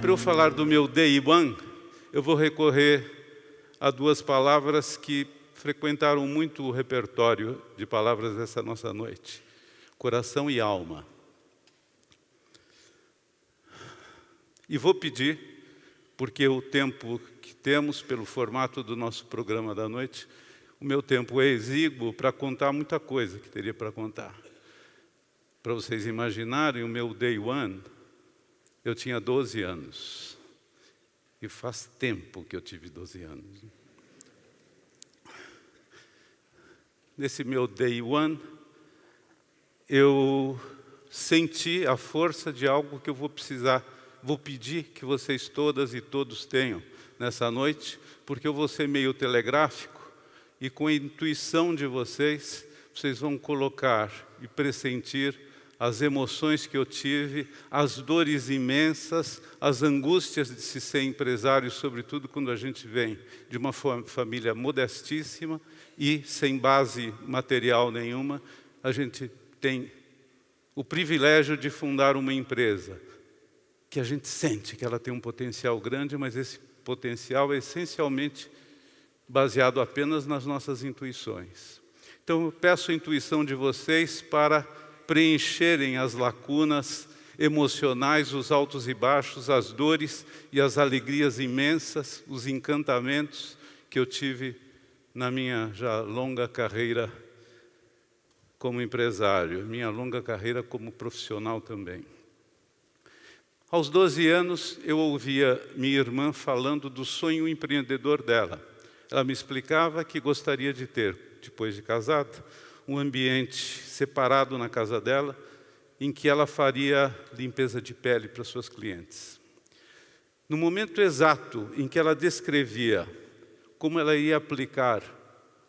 Para eu falar do meu Day One, eu vou recorrer a duas palavras que frequentaram muito o repertório de palavras dessa nossa noite: coração e alma. E vou pedir, porque o tempo que temos, pelo formato do nosso programa da noite, o meu tempo é exíguo para contar muita coisa que teria para contar. Para vocês imaginarem, o meu Day One, eu tinha 12 anos. E faz tempo que eu tive 12 anos. Nesse meu Day One, eu senti a força de algo que eu vou pedir que vocês todas e todos tenham nessa noite, porque eu vou ser meio telegráfico e com a intuição de vocês vão colocar e pressentir as emoções que eu tive, as dores imensas, as angústias de se ser empresário, sobretudo quando a gente vem de uma família modestíssima e sem base material nenhuma. A gente tem o privilégio de fundar uma empresa que a gente sente que ela tem um potencial grande, mas esse potencial é essencialmente baseado apenas nas nossas intuições. Então eu peço a intuição de vocês para preencherem as lacunas emocionais, os altos e baixos, as dores e as alegrias imensas, os encantamentos que eu tive na minha já longa carreira como empresário, minha longa carreira como profissional também. Aos 12 anos, eu ouvia minha irmã falando do sonho empreendedor dela. Ela me explicava que gostaria de ter, depois de casada, um ambiente separado na casa dela, em que ela faria limpeza de pele para suas clientes. No momento exato em que ela descrevia como ela ia aplicar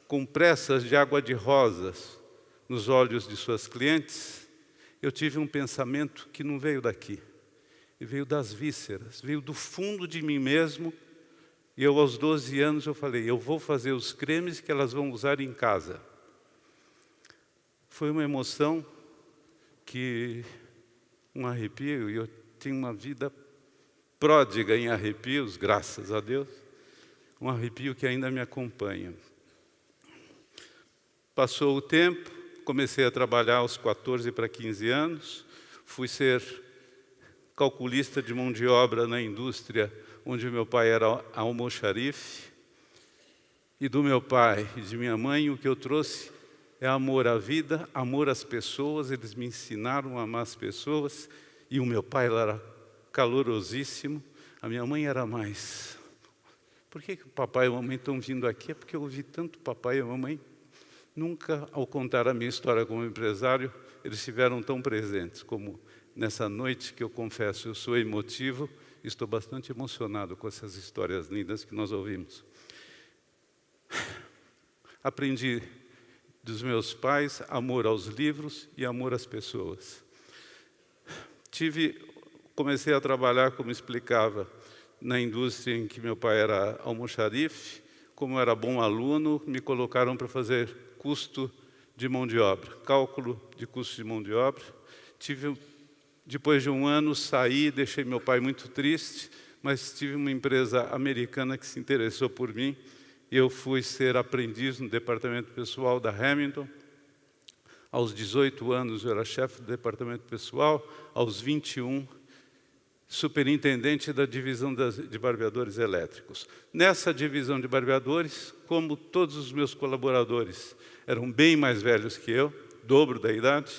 compressas de água de rosas nos olhos de suas clientes, eu tive um pensamento que não veio daqui, veio das vísceras, veio do fundo de mim mesmo. E eu, aos 12 anos, eu falei, eu vou fazer os cremes que elas vão usar em casa. Foi uma emoção que, um arrepio, e eu tenho uma vida pródiga em arrepios, graças a Deus, um arrepio que ainda me acompanha. Passou o tempo, comecei a trabalhar aos 14 para 15 anos, fui ser calculista de mão de obra na indústria onde meu pai era almoxarife. E do meu pai e de minha mãe, o que eu trouxe é amor à vida, amor às pessoas. Eles me ensinaram a amar as pessoas. E o meu pai era calorosíssimo, a minha mãe era mais. Por que o papai e a mamãe estão vindo aqui? É porque eu ouvi tanto papai e a mamãe. Nunca, ao contar a minha história como empresário, eles estiveram tão presentes como nessa noite que eu confesso, eu sou emotivo, estou bastante emocionado com essas histórias lindas que nós ouvimos. Aprendi dos meus pais amor aos livros e amor às pessoas. Comecei a trabalhar, como explicava, na indústria em que meu pai era almoxarife. Como eu era bom aluno, me colocaram para fazer custo de mão de obra, cálculo de custo de mão de obra. Depois de um ano, saí, deixei meu pai muito triste, mas tive uma empresa americana que se interessou por mim. Eu fui ser aprendiz no departamento pessoal da Hamilton. Aos 18 anos, eu era chefe do departamento pessoal. Aos 21, superintendente da divisão de barbeadores elétricos. Nessa divisão de barbeadores, como todos os meus colaboradores eram bem mais velhos que eu, dobro da idade,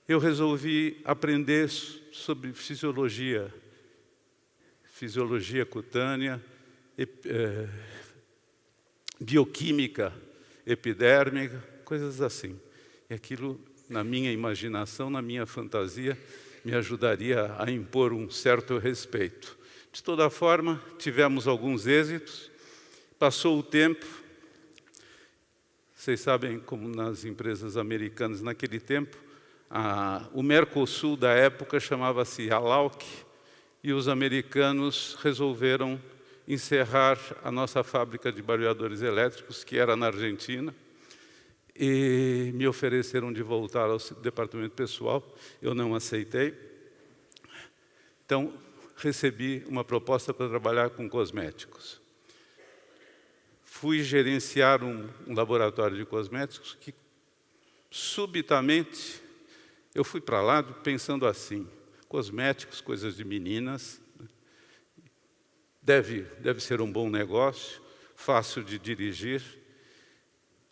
eu resolvi aprender sobre fisiologia cutânea, bioquímica epidérmica, coisas assim. E aquilo, na minha imaginação, na minha fantasia, me ajudaria a impor um certo respeito. De toda forma, tivemos alguns êxitos, passou o tempo. Vocês sabem como nas empresas americanas, naquele tempo, o Mercosul da época chamava-se ALAUC, e os americanos resolveram encerrar a nossa fábrica de barbeadores elétricos, que era na Argentina, e me ofereceram de voltar ao departamento pessoal. Eu não aceitei. Então, recebi uma proposta para trabalhar com cosméticos. Fui gerenciar um laboratório de cosméticos que, subitamente, eu fui para lá pensando assim, cosméticos, coisas de meninas, deve ser um bom negócio, fácil de dirigir.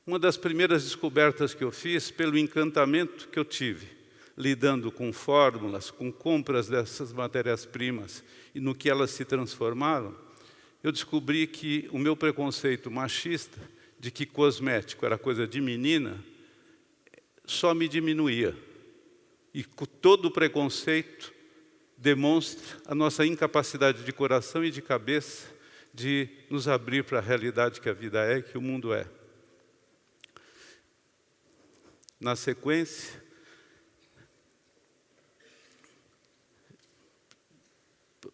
Uma das primeiras descobertas que eu fiz, pelo encantamento que eu tive, lidando com fórmulas, com compras dessas matérias-primas e no que elas se transformaram, eu descobri que o meu preconceito machista de que cosmético era coisa de menina só me diminuía. E todo o preconceito demonstra a nossa incapacidade de coração e de cabeça de nos abrir para a realidade que a vida é e que o mundo é. Na sequência,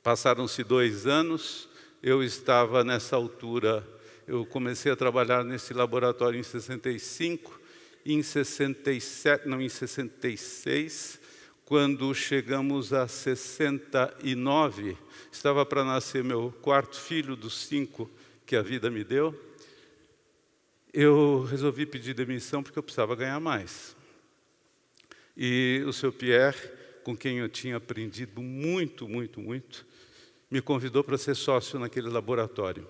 passaram-se 2 anos, eu estava nessa altura, eu comecei a trabalhar nesse laboratório em 65, em 67, não, em 66, quando chegamos a 69, estava para nascer meu 4º filho dos 5 que a vida me deu, eu resolvi pedir demissão porque eu precisava ganhar mais. E o seu Pierre, com quem eu tinha aprendido muito, me convidou para ser sócio naquele laboratório.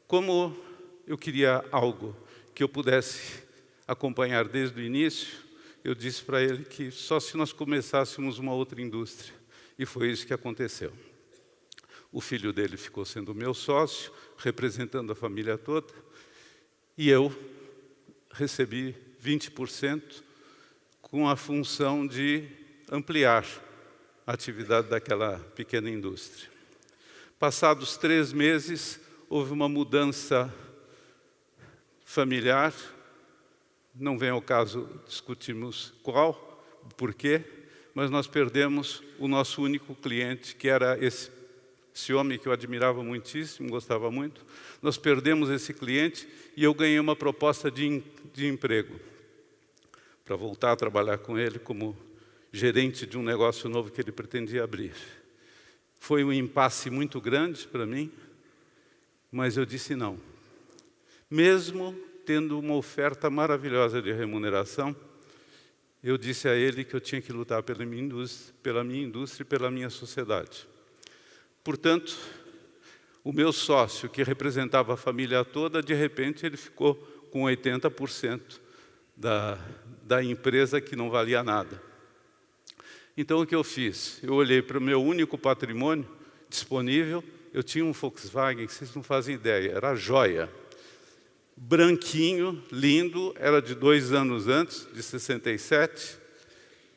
Como eu queria algo que eu pudesse acompanhar desde o início, eu disse para ele que só se nós começássemos uma outra indústria. E foi isso que aconteceu. O filho dele ficou sendo meu sócio, representando a família toda, e eu recebi 20% com a função de ampliar a atividade daquela pequena indústria. Passados 3 meses, houve uma mudança familiar, não vem ao caso discutirmos qual, porquê, mas nós perdemos o nosso único cliente, que era esse homem que eu admirava muitíssimo, gostava muito. Nós perdemos esse cliente e eu ganhei uma proposta de emprego para voltar a trabalhar com ele como gerente de um negócio novo que ele pretendia abrir. Foi um impasse muito grande para mim, mas eu disse não. Mesmo tendo uma oferta maravilhosa de remuneração, eu disse a ele que eu tinha que lutar pela minha indústria e pela minha sociedade. Portanto, o meu sócio, que representava a família toda, de repente ele ficou com 80% da empresa, que não valia nada. Então, o que eu fiz? Eu olhei para o meu único patrimônio disponível, eu tinha um Volkswagen, que vocês não fazem ideia, era a joia. Branquinho, lindo, era de 2 anos antes, de 67,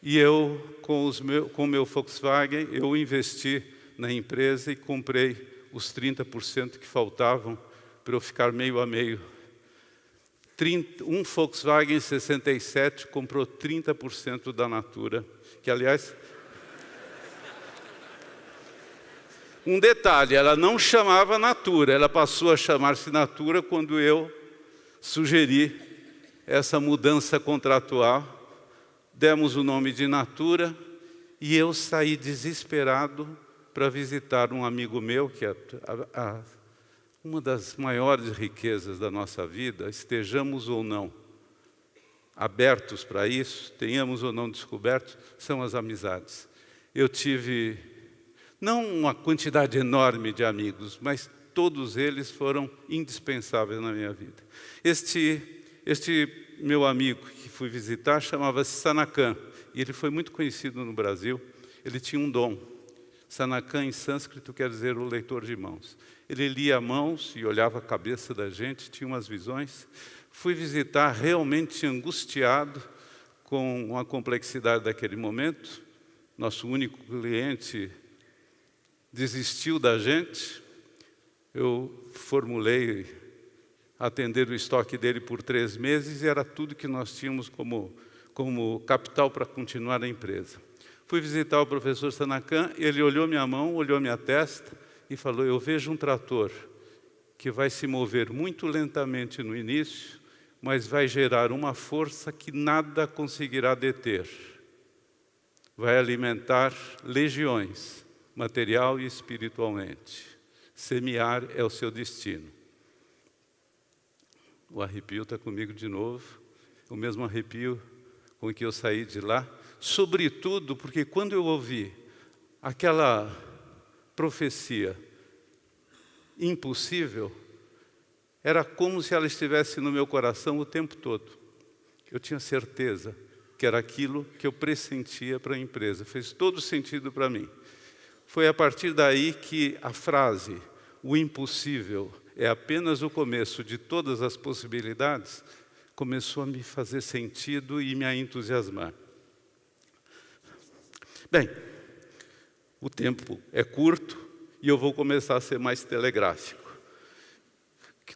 e eu, com o meu Volkswagen, eu investi na empresa e comprei os 30% que faltavam para eu ficar meio a meio. Um Volkswagen 67 comprou 30% da Natura, que, aliás, um detalhe, ela não chamava Natura, ela passou a chamar-se Natura quando eu sugeri essa mudança contratual, demos o nome de Natura e eu saí desesperado para visitar um amigo meu, que é uma das maiores riquezas da nossa vida, estejamos ou não abertos para isso, tenhamos ou não descoberto, são as amizades. Eu tive, não uma quantidade enorme de amigos, mas todos eles foram indispensáveis na minha vida. Este meu amigo que fui visitar chamava-se Sanakan, e ele foi muito conhecido no Brasil. Ele tinha um dom. Sanakan, em sânscrito, quer dizer o leitor de mãos. Ele lia mãos e olhava a cabeça da gente, tinha umas visões. Fui visitar realmente angustiado com a complexidade daquele momento. Nosso único cliente desistiu da gente. Eu formulei atender o estoque dele por 3 meses e era tudo que nós tínhamos como capital para continuar a empresa. Fui visitar o professor Sanakan, ele olhou minha mão, olhou minha testa e falou: eu vejo um trator que vai se mover muito lentamente no início, mas vai gerar uma força que nada conseguirá deter. Vai alimentar legiões, material e espiritualmente. Semear é o seu destino. O arrepio está comigo de novo, o mesmo arrepio com que eu saí de lá, sobretudo porque quando eu ouvi aquela profecia impossível, era como se ela estivesse no meu coração o tempo todo. Eu tinha certeza que era aquilo que eu pressentia para a empresa. Fez todo sentido para mim. Foi a partir daí que a frase, o impossível é apenas o começo de todas as possibilidades, começou a me fazer sentido e me a entusiasmar. Bem, o tempo é curto e eu vou começar a ser mais telegráfico.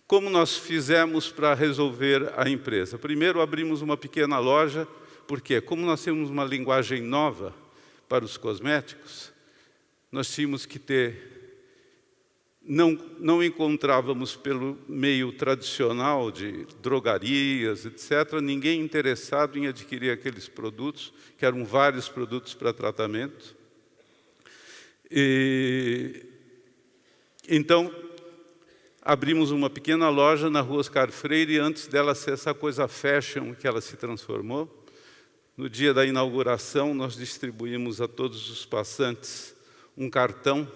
Como nós fizemos para resolver a empresa? Primeiro, abrimos uma pequena loja, porque como nós temos uma linguagem nova para os cosméticos, nós tínhamos que ter... Não encontrávamos pelo meio tradicional de drogarias, etc., ninguém interessado em adquirir aqueles produtos, que eram vários produtos para tratamento. Então, abrimos uma pequena loja na Rua Oscar Freire, antes dela ser essa coisa fashion que ela se transformou. No dia da inauguração, nós distribuímos a todos os passantes um cartão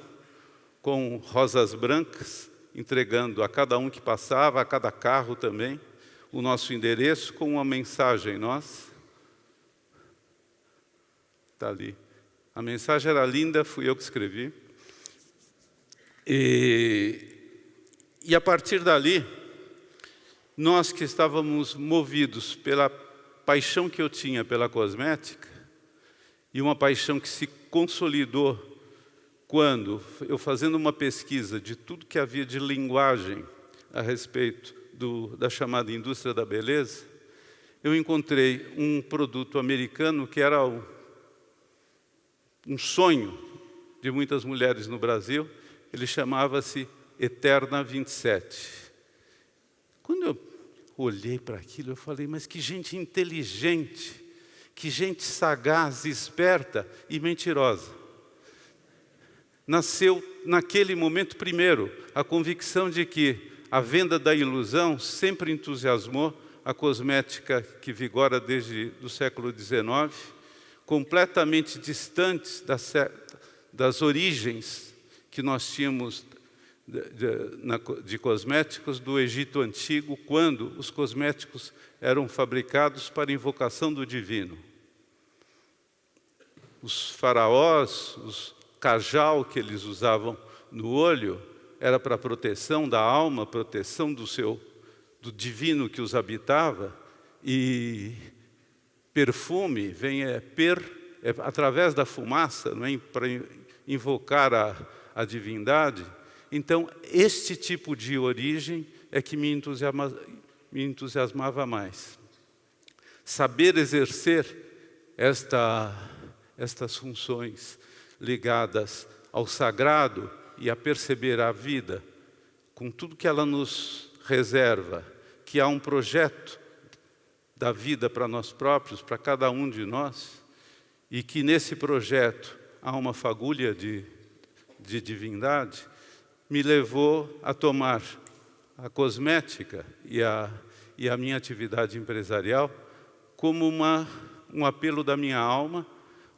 com rosas brancas, entregando a cada um que passava, a cada carro também, o nosso endereço com uma mensagem nossa. Está ali. A mensagem era linda, fui eu que escrevi. E a partir dali, nós que estávamos movidos pela paixão que eu tinha pela cosmética, e uma paixão que se consolidou quando eu, fazendo uma pesquisa de tudo que havia de linguagem a respeito da chamada indústria da beleza, eu encontrei um produto americano que era um sonho de muitas mulheres no Brasil. Ele chamava-se Eterna 27. Quando eu olhei para aquilo, eu falei, mas que gente inteligente, que gente sagaz, esperta e mentirosa. Nasceu naquele momento primeiro a convicção de que a venda da ilusão sempre entusiasmou a cosmética que vigora desde o século XIX, completamente distantes das origens que nós tínhamos de cosméticos do Egito Antigo, quando os cosméticos eram fabricados para invocação do divino. Os faraós, os cajal que eles usavam no olho, era para proteção da alma, proteção do divino que os habitava, e perfume vem através da fumaça, não é, para invocar a divindade. Então, este tipo de origem é que me entusiasmava mais. Saber exercer estas funções ligadas ao sagrado e a perceber a vida, com tudo que ela nos reserva, que há um projeto da vida para nós próprios, para cada um de nós, e que nesse projeto há uma fagulha de divindade, me levou a tomar a cosmética e a minha atividade empresarial como um apelo da minha alma,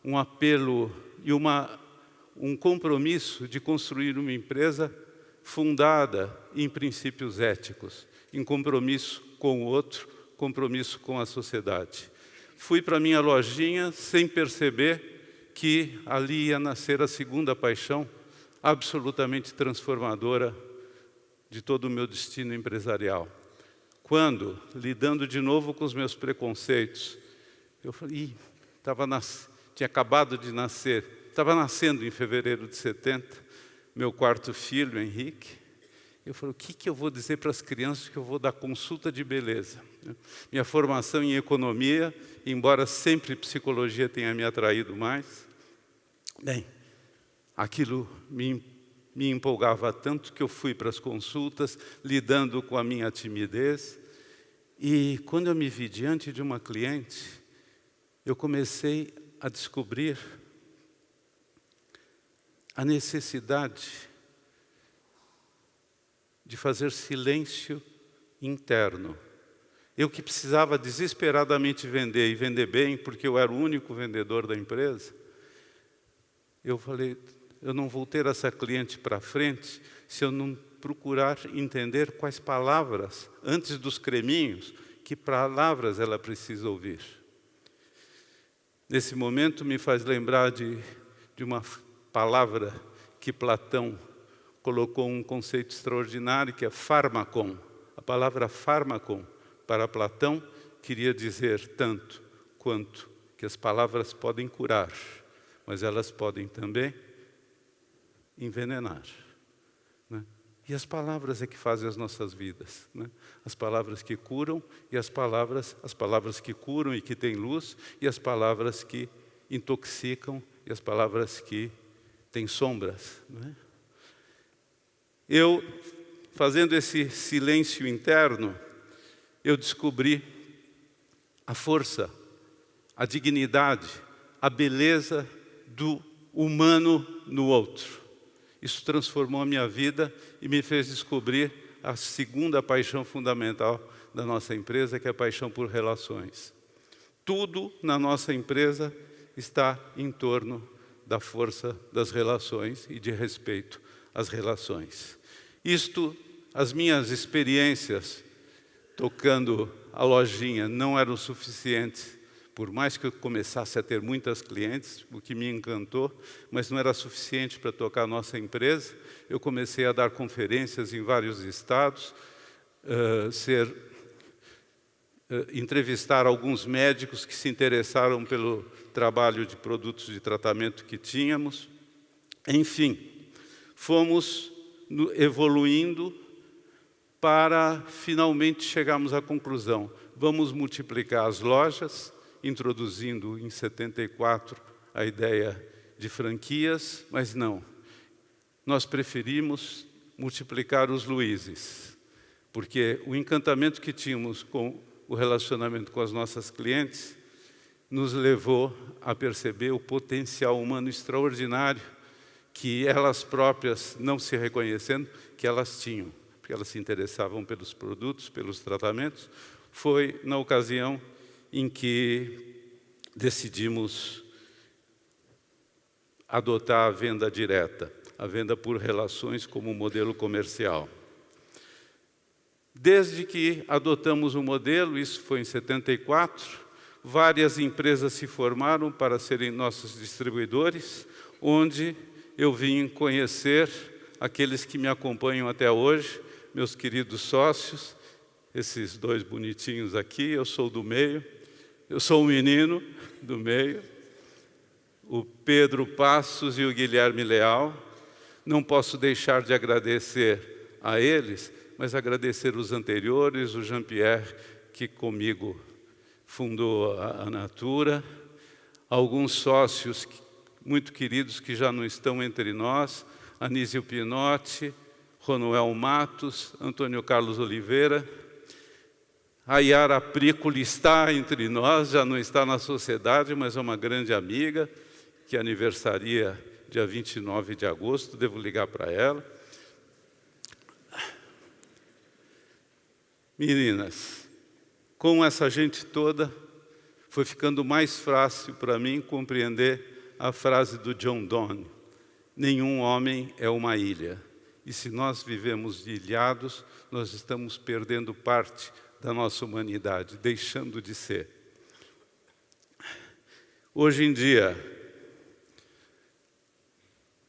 um apelo e um compromisso de construir uma empresa fundada em princípios éticos, em compromisso com o outro, compromisso com a sociedade. Fui para a minha lojinha sem perceber que ali ia nascer a segunda paixão absolutamente transformadora de todo o meu destino empresarial. Quando, lidando de novo com os meus preconceitos, eu falei, tinha acabado de nascer, estava nascendo em fevereiro de 70, meu quarto filho, Henrique. Eu falei, o que eu vou dizer para as crianças que eu vou dar consulta de beleza? Minha formação em economia, embora sempre psicologia tenha me atraído mais, bem, aquilo me empolgava tanto que eu fui para as consultas, lidando com a minha timidez. E quando eu me vi diante de uma cliente, eu comecei a descobrir a necessidade de fazer silêncio interno. Eu que precisava desesperadamente vender, e vender bem, porque eu era o único vendedor da empresa, eu falei, eu não vou ter essa cliente para frente se eu não procurar entender quais palavras, antes dos creminhos, que palavras ela precisa ouvir. Nesse momento me faz lembrar de uma palavra que Platão colocou um conceito extraordinário, que é fármacon. A palavra fármacon, para Platão, queria dizer tanto quanto que as palavras podem curar, mas elas podem também envenenar. Né? E as palavras é que fazem as nossas vidas. Né? As palavras que curam e as palavras que curam e que têm luz, e as palavras que intoxicam e as palavras que têm sombras. Né? Eu, fazendo esse silêncio interno, eu descobri a força, a dignidade, a beleza do humano no outro. Isso transformou a minha vida e me fez descobrir a segunda paixão fundamental da nossa empresa, que é a paixão por relações. Tudo na nossa empresa está em torno da força das relações e de respeito às relações. As minhas experiências tocando a lojinha não eram suficientes, por mais que eu começasse a ter muitas clientes, o que me encantou, mas não era suficiente para tocar a nossa empresa. Eu comecei a dar conferências em vários estados, entrevistar alguns médicos que se interessaram pelo trabalho de produtos de tratamento que tínhamos. Enfim, fomos evoluindo para finalmente chegarmos à conclusão. Vamos multiplicar as lojas, introduzindo em 74 a ideia de franquias, mas não. Nós preferimos multiplicar os Luizes, porque o encantamento que tínhamos com o relacionamento com as nossas clientes nos levou a perceber o potencial humano extraordinário que elas próprias, não se reconhecendo, que elas tinham, porque elas se interessavam pelos produtos, pelos tratamentos. Foi na ocasião em que decidimos adotar a venda direta, a venda por relações como modelo comercial. Desde que adotamos o modelo, isso foi em 74, várias empresas se formaram para serem nossos distribuidores, onde eu vim conhecer aqueles que me acompanham até hoje, meus queridos sócios, esses dois bonitinhos aqui, eu sou do meio, eu sou um menino do meio, o Pedro Passos e o Guilherme Leal. Não posso deixar de agradecer a eles, mas agradecer os anteriores, o Jean-Pierre, que comigo fundou a Natura, alguns sócios muito queridos que já não estão entre nós, Anísio Pinotti, Ronuel Matos, Antônio Carlos Oliveira, a Yara Prícoli está entre nós, já não está na sociedade, mas é uma grande amiga, que aniversaria dia 29 de agosto, devo ligar para ela. Meninas, com essa gente toda, foi ficando mais fácil para mim compreender a frase do John Donne: nenhum homem é uma ilha, e se nós vivemos ilhados, nós estamos perdendo parte da nossa humanidade, deixando de ser. Hoje em dia,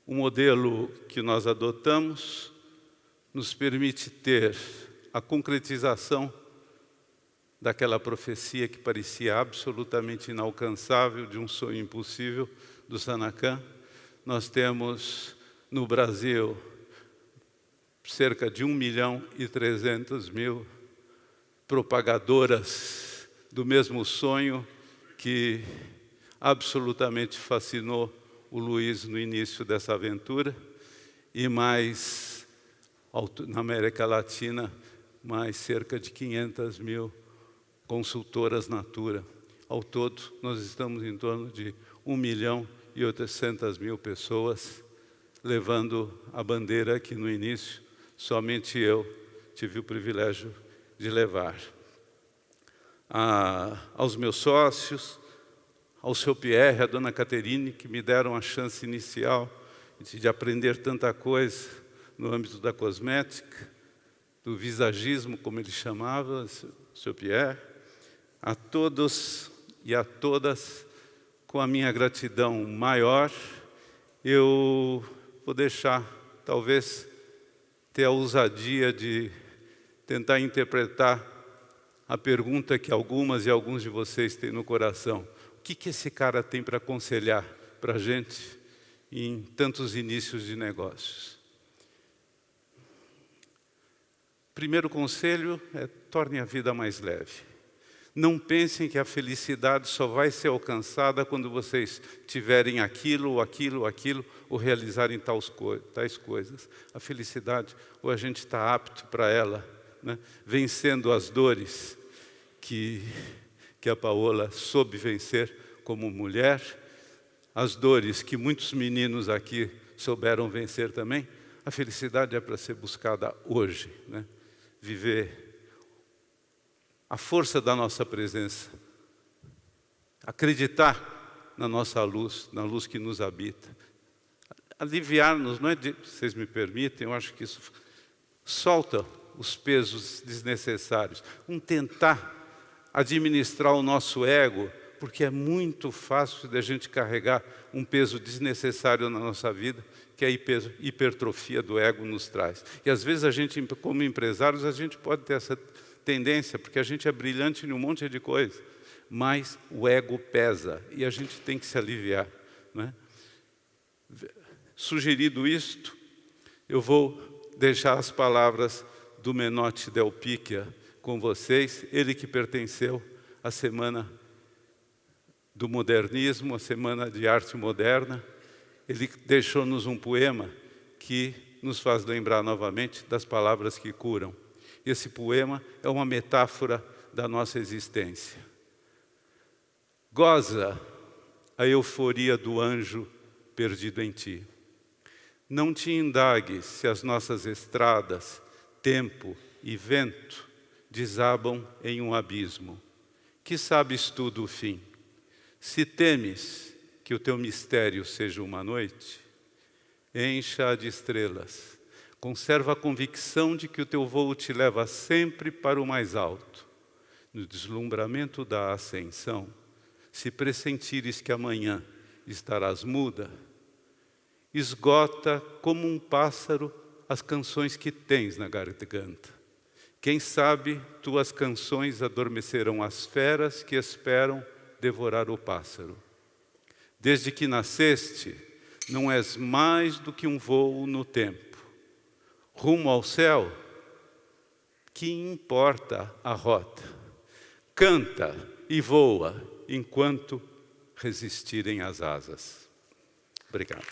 o modelo que nós adotamos nos permite ter a concretização daquela profecia que parecia absolutamente inalcançável, de um sonho impossível, do Sanacan. Nós temos no Brasil cerca de 1.300.000 propagadoras do mesmo sonho que absolutamente fascinou o Luiz no início dessa aventura, e mais, na América Latina, mais cerca de 500.000 consultoras Natura. Ao todo, nós estamos em torno de 1.800.000 pessoas levando a bandeira que no início somente eu tive o privilégio de levar. Aos meus sócios, ao seu Pierre, à dona Caterine, que me deram a chance inicial de aprender tanta coisa no âmbito da cosmética, do visagismo, como ele chamava, o seu Pierre. A todos e a todas, com a minha gratidão maior, eu vou deixar, talvez, ter a ousadia de tentar interpretar a pergunta que algumas e alguns de vocês têm no coração. O que esse cara tem para aconselhar para a gente em tantos inícios de negócios? Primeiro conselho é: torne a vida mais leve. Não pensem que a felicidade só vai ser alcançada quando vocês tiverem aquilo, ou realizarem tais coisas. A felicidade, ou a gente está apto para ela, né? Vencendo as dores que a Paola soube vencer como mulher, as dores que muitos meninos aqui souberam vencer também. A felicidade é para ser buscada hoje, né? Viver a força da nossa presença, acreditar na nossa luz, na luz que nos habita, aliviar-nos, não é? Vocês me permitem, eu acho que isso solta os pesos desnecessários. Tentar administrar o nosso ego, porque é muito fácil de a gente carregar um peso desnecessário na nossa vida, que a hipertrofia do ego nos traz. E às vezes a gente, como empresários, a gente pode ter essa tendência, porque a gente é brilhante em um monte de coisa, mas o ego pesa e a gente tem que se aliviar, né? Sugerido isto, eu vou deixar as palavras do Menotti Del Picchia com vocês, ele que pertenceu à Semana do Modernismo, a Semana de Arte Moderna. Ele deixou-nos um poema que nos faz lembrar novamente das palavras que curam. Esse poema é uma metáfora da nossa existência. Goza a euforia do anjo perdido em ti. Não te indagues se as nossas estradas, tempo e vento desabam em um abismo. Que sabes tu do fim? Se temes que o teu mistério seja uma noite, encha-a de estrelas. Conserva a convicção de que o teu voo te leva sempre para o mais alto. No deslumbramento da ascensão, se pressentires que amanhã estarás muda, esgota como um pássaro as canções que tens na garganta. Quem sabe tuas canções adormecerão as feras que esperam devorar o pássaro. Desde que nasceste, não és mais do que um voo no tempo. Rumo ao céu, que importa a rota? Canta e voa enquanto resistirem as asas. Obrigado.